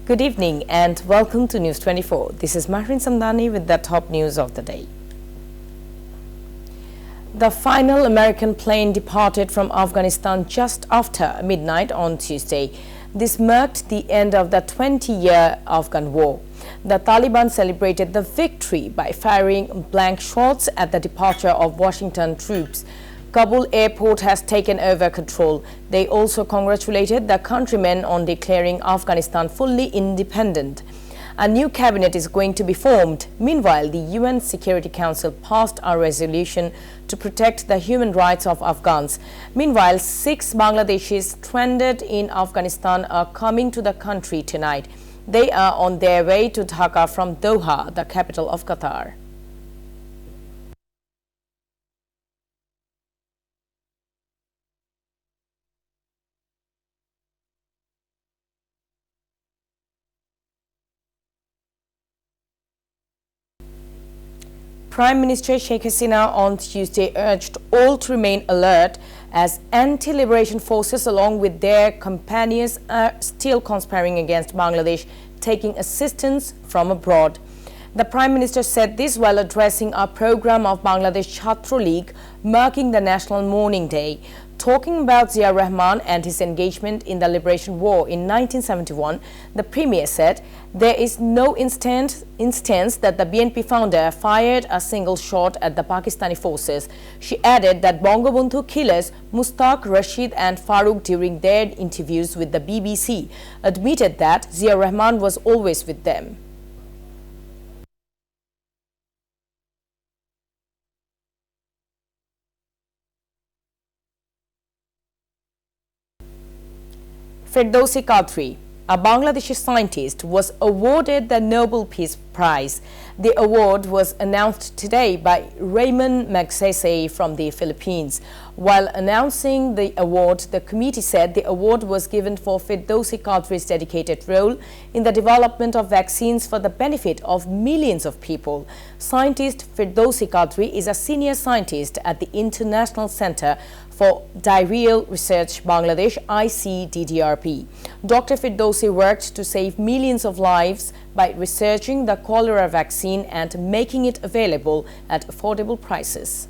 Good evening and welcome to News 24. This is Mahrin Samdani with the top news of the day. The final American plane departed from Afghanistan just after midnight on Tuesday. This marked the end of the 20-year Afghan war. The Taliban celebrated the victory by firing blank shots at the departure of Washington troops. Kabul airport has taken over control. They also congratulated the countrymen on declaring Afghanistan fully independent. A new cabinet is going to be formed. Meanwhile, the UN Security Council passed a resolution to protect the human rights of Afghans. Meanwhile, 6 Bangladeshis stranded in Afghanistan are coming to the country tonight. They are on their way to Dhaka from Doha, the capital of Qatar. Prime Minister Sheikh Hasina on Tuesday urged all to remain alert as anti-liberation forces along with their companions are still conspiring against Bangladesh, taking assistance from abroad. The Prime Minister said this while addressing a program of Bangladesh Chhatra League marking the National Mourning Day. Talking about Zia Rahman and his engagement in the Liberation War in 1971, the Premier said there is no instance that the BNP founder fired a single shot at the Pakistani forces. She added that Bangabandhu killers Mushtaq, Rashid and Farooq during their interviews with the BBC admitted that Zia Rahman was always with them. Firdausi Qadri, a Bangladeshi scientist, was awarded the Nobel Peace Prize. The award was announced today by Raymond Magsaysay from the Philippines. While announcing the award, the committee said the award was given for Firdausi Qadri's dedicated role in the development of vaccines for the benefit of millions of people. Scientist Firdausi Qadri is a senior scientist at the International Center for Diarrheal Research Bangladesh ICDDRP. Dr. Firdausi worked to save millions of lives by researching the cholera vaccine and making it available at affordable prices.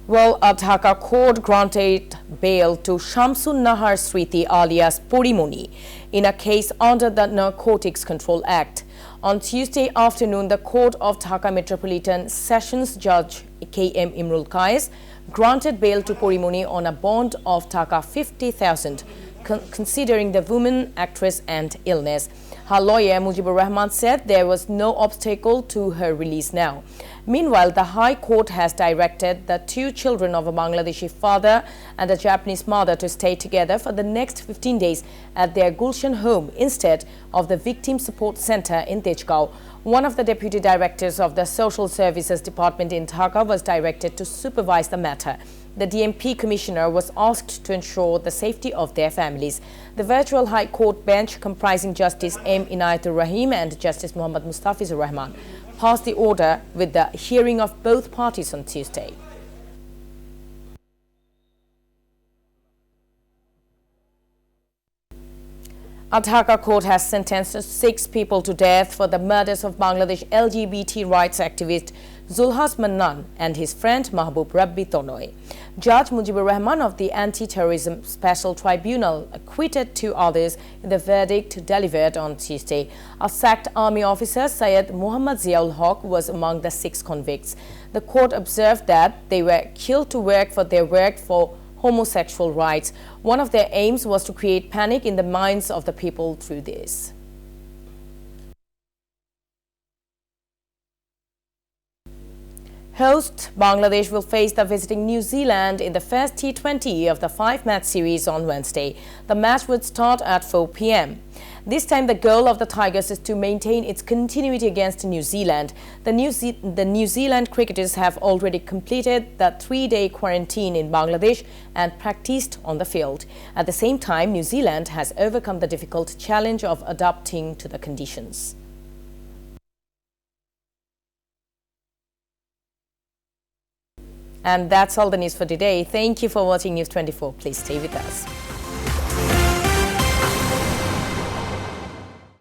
Well, a Dhaka court granted bail to Shamsun Nahar Sriti alias Porimoni in a case under the Narcotics Control Act. On Tuesday afternoon, the Court of Dhaka Metropolitan Sessions Judge K.M. Imrul Qais granted bail to Porimoni on a bond of Dhaka 50,000, considering the woman actress and illness. Her lawyer Mujibur Rahman said there was no obstacle to her release now. Meanwhile, the High Court has directed the 2 children of a Bangladeshi father and a Japanese mother to stay together for the next 15 days at their Gulshan home instead of the Victim Support Center in Tejgaon. One of the deputy directors of the Social Services Department in Dhaka was directed to supervise the matter. The DMP commissioner was asked to ensure the safety of their families. The virtual High Court bench, comprising Justice M. Inayatur Rahim and Justice Muhammad Mustafizur Rahman, passed the order with the hearing of both parties on Tuesday. A Dhaka court has sentenced 6 people to death for the murders of Bangladesh LGBT rights activist Zulhas Mannan and his friend Mahbub Rabbi Tonoy. Judge Mujibur Rahman of the Anti-Terrorism Special Tribunal acquitted 2 others in the verdict delivered on Tuesday. A sacked army officer, Syed Muhammad Ziaul Haq, was among the 6 convicts. The court observed that they were killed to work for their work for homosexual rights. One of their aims was to create panic in the minds of the people through this. Host Bangladesh will face the visiting New Zealand in the first T20 of the 5-match series on Wednesday. The match would start at 4 p.m. This time, the goal of the Tigers is to maintain its continuity against New Zealand. The New Zealand cricketers have already completed the 3-day quarantine in Bangladesh and practiced on the field. At the same time, New Zealand has overcome the difficult challenge of adapting to the conditions. And that's all the news for today. Thank you for watching News 24. Please stay with us.